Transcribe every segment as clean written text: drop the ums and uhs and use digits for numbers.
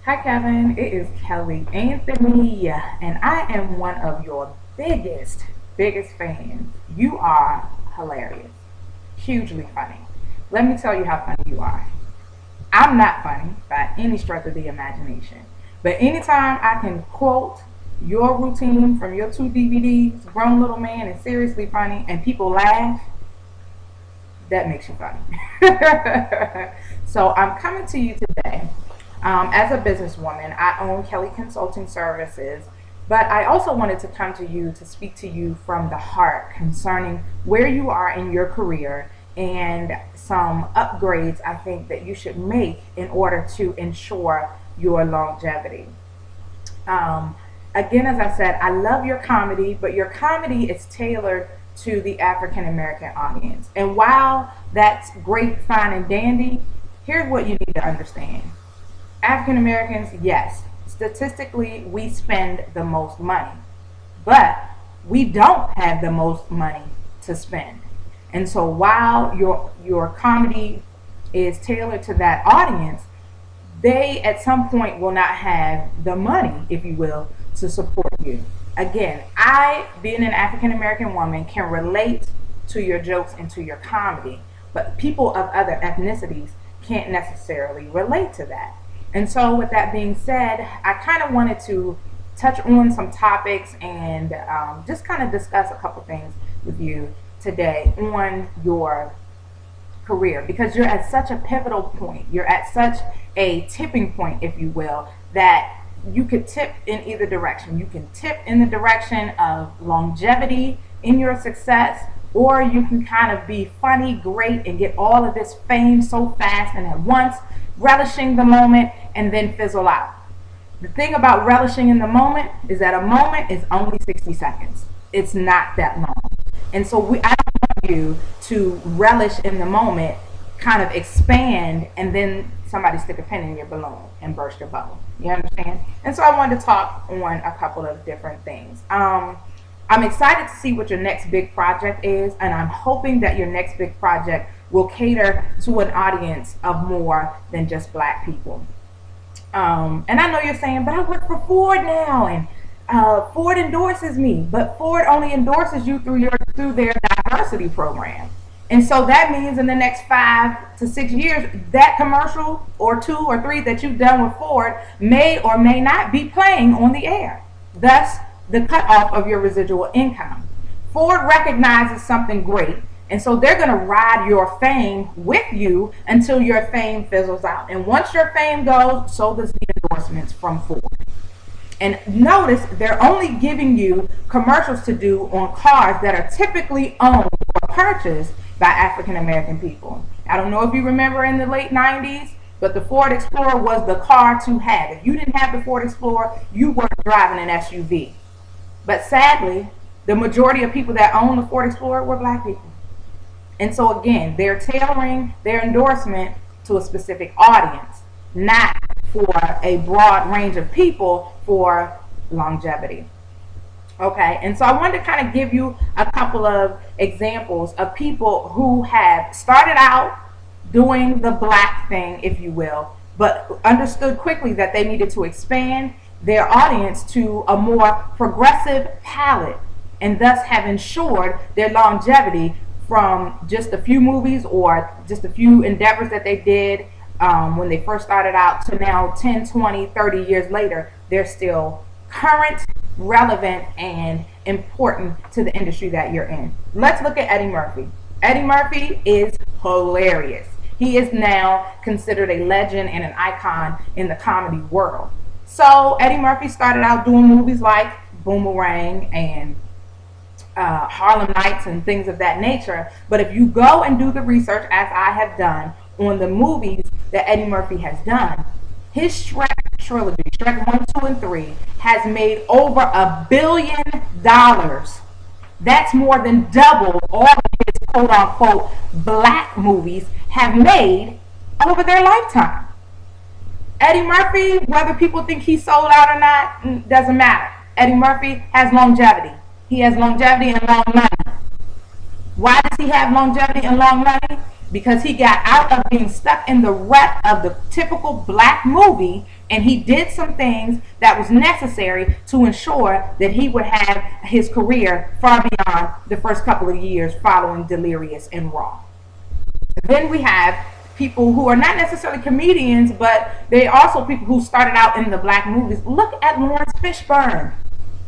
Hi, Kevin. It is Kelly Anthony, and I am one of your biggest fans. You are hilarious, hugely funny. Let me tell you how funny you are. I'm not funny by any stretch of the imagination, but anytime I can quote your routine from your two DVDs, Grown Little Man and Seriously Funny, and people laugh, that makes you funny. So I'm coming to you today. As a businesswoman, I own Kelli Consulting Services, but I also wanted to come to you to speak to you from the heart concerning where you are in your career and some upgrades I think that you should make in order to ensure your longevity. Again, as I said, I love your comedy, but your comedy is tailored to the African American audience. And while that's great, fine, and dandy, here's what you need to understand. African Americans, yes, statistically we spend the most money, but we don't have the most money to spend. And so while your comedy is tailored to that audience, they at some point will not have the money, if you will, to support you. Again, I, being an African American woman, can relate to your jokes and to your comedy, but people of other ethnicities can't necessarily relate to that. And so with that being said, I kind of wanted to touch on some topics and just kind of discuss a couple things with you today on your career, because you're at such a pivotal point. You're at such a tipping point, if you will, that you could tip in either direction. You can tip in the direction of longevity in your success, or you can kind of be funny, great, and get all of this fame so fast and at once, relishing the moment and then fizzle out. The thing about relishing in the moment is that a moment is only 60 seconds. It's not that long. And so I don't want you to relish in the moment, kind of expand, and then somebody stick a pin in your balloon and burst your bubble. You understand? And so I wanted to talk on a couple of different things. I'm excited to see what your next big project is, and I'm hoping that your next big project will cater to an audience of more than just black people. And I know you're saying, but I work for Ford now, and Ford endorses me, but Ford only endorses you through their diversity program. And so that means in the next 5 to 6 years, that commercial or 2 or 3 that you've done with Ford may or may not be playing on the air. Thus, the cutoff of your residual income. Ford recognizes something great, and so they're going to ride your fame with you until your fame fizzles out. And once your fame goes, so does the endorsements from Ford. And notice they're only giving you commercials to do on cars that are typically owned or purchased by African American people. I don't know if you remember in the late 90s, but the Ford Explorer was the car to have. If you didn't have the Ford Explorer, you were driving an SUV. But sadly, the majority of people that own the Ford Explorer were black people. And so again, they're tailoring their endorsement to a specific audience, not for a broad range of people for longevity. Okay, and so I wanted to kind of give you a couple of examples of people who have started out doing the black thing, if you will, but understood quickly that they needed to expand their audience to a more progressive palate, and thus have ensured their longevity from just a few movies or just a few endeavors that they did when they first started out to now 10, 20, 30 years later, they're still current, relevant, and important to the industry that you're in. Let's look at Eddie Murphy. Eddie Murphy is hilarious. He is now considered a legend and an icon in the comedy world. So Eddie Murphy started out doing movies like Boomerang and Harlem Nights and things of that nature. But if you go and do the research, as I have done, on the movies that Eddie Murphy has done, his Shrek trilogy, Shrek 1, 2, and 3, has made over $1 billion. That's more than double all of his quote-unquote black movies have made over their lifetime. Eddie Murphy, whether people think he's sold out or not, doesn't matter. Eddie Murphy has longevity. He has longevity and long money. Why does he have longevity and long money? because he got out of being stuck in the rut of the typical black movie, and he did some things that was necessary to ensure that he would have his career far beyond the first couple of years following Delirious and Raw. Then we have people who are not necessarily comedians, but they also people who started out in the black movies. Look at Lawrence Fishburne,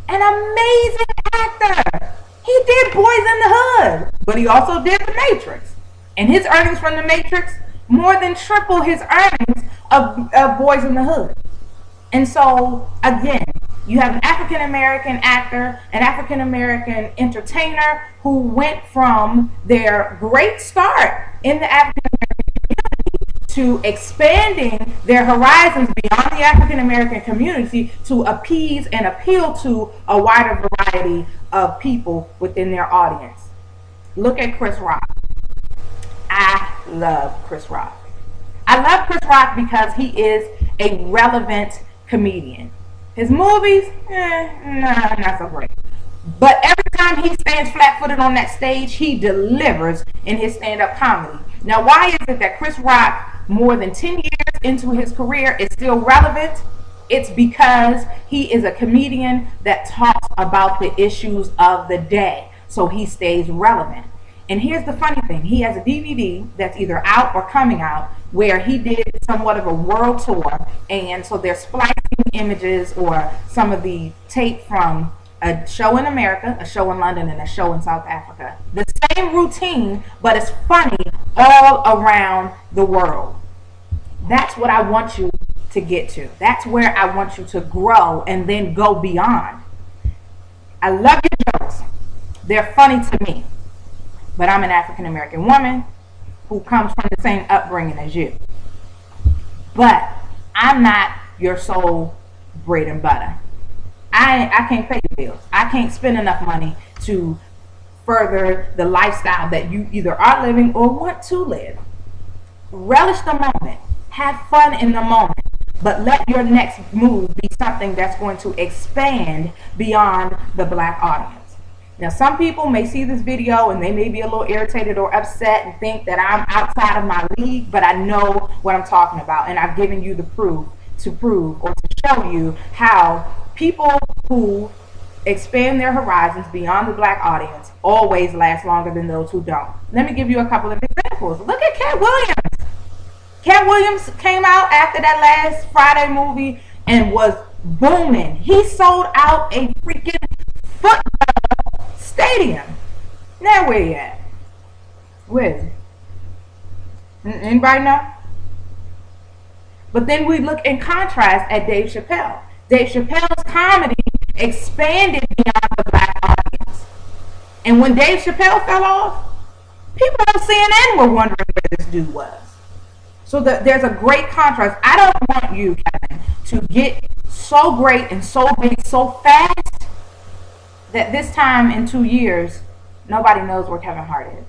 an amazing actor. He did Boys in the Hood, but he also did The Matrix. And his earnings from The Matrix more than triple his earnings of Boys in the Hood. And so, again, you have an African American actor, an African American entertainer who went from their great start in the African American community to expanding their horizons beyond the African American community to appease and appeal to a wider variety of people within their audience. Look at Chris Rock. I love Chris Rock. I love Chris Rock because he is a relevant comedian. His movies, not so great. But every time he stands flat-footed on that stage, he delivers in his stand-up comedy. Now, why is it that Chris Rock, more than 10 years into his career, is still relevant? It's because he is a comedian that talks about the issues of the day, so he stays relevant. And here's the funny thing. He has a DVD that's either out or coming out where he did somewhat of a world tour. And so they're splicing images or some of the tape from a show in America, a show in London, and a show in South Africa. The same routine, but it's funny all around the world. That's what I want you to get to. That's where I want you to grow and then go beyond. I love your jokes. They're funny to me. But I'm an African American woman who comes from the same upbringing as you. But I'm not your sole bread and butter. I can't pay the bills. I can't spend enough money to further the lifestyle that you either are living or want to live. Relish the moment. Have fun in the moment. But let your next move be something that's going to expand beyond the black audience. Now, some people may see this video and they may be a little irritated or upset and think that I'm outside of my league, but I know what I'm talking about, and I've given you the proof to prove or to show you how people who expand their horizons beyond the black audience always last longer than those who don't. Let me give you a couple of examples. Look at Cat Williams. Cat Williams came out after that last Friday movie and was booming. He sold out a freaking football stadium. Now where you at? Where is it? Anybody know? But then we look in contrast at Dave Chappelle. Dave Chappelle's comedy expanded beyond the black audience. And when Dave Chappelle fell off, people on CNN were wondering where this dude was. So there's a great contrast. I don't want you, Kevin, to get so great and so big so fast that this time in 2 years, nobody knows where Kevin Hart is.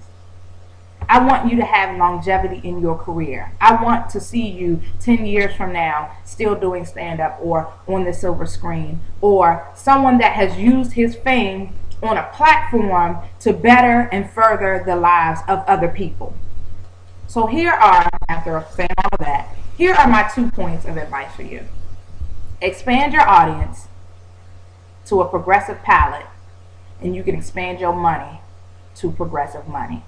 I want you to have longevity in your career. I want to see you 10 years from now still doing stand-up or on the silver screen, or someone that has used his fame on a platform to better and further the lives of other people. So here are, after saying all of that, here are my 2 points of advice for you. Expand your audience to a progressive palate, and you can expand your money to progressive money.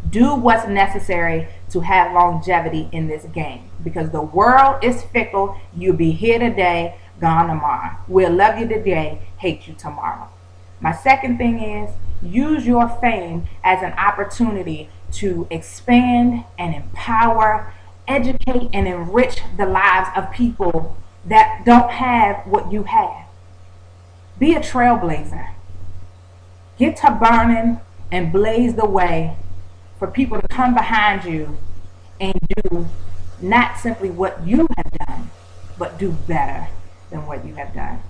Do what's necessary to have longevity in this game, because the world is fickle. You'll be here today, gone tomorrow. We'll love you today, hate you tomorrow. My second thing is, use your fame as an opportunity to expand and empower, educate, and enrich the lives of people that don't have what you have. Be a trailblazer. Get to burning and blaze the way for people to come behind you and do not simply what you have done, but do better than what you have done.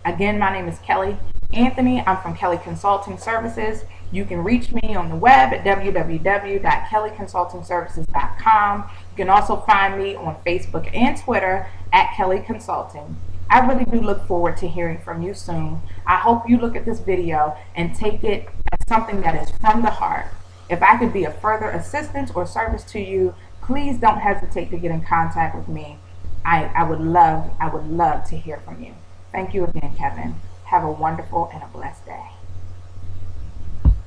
Again, my name is Kelly Anthony. I'm from Kelli Consulting Services. You can reach me on the web at www.kellyconsultingservices.com. You can also find me on Facebook and Twitter at Kelli Consulting. I really do look forward to hearing from you soon. I hope you look at this video and take it as something that is from the heart. If I could be a further assistance or service to you, please don't hesitate to get in contact with me. I would love to hear from you. Thank you again, Kevin. Have a wonderful and a blessed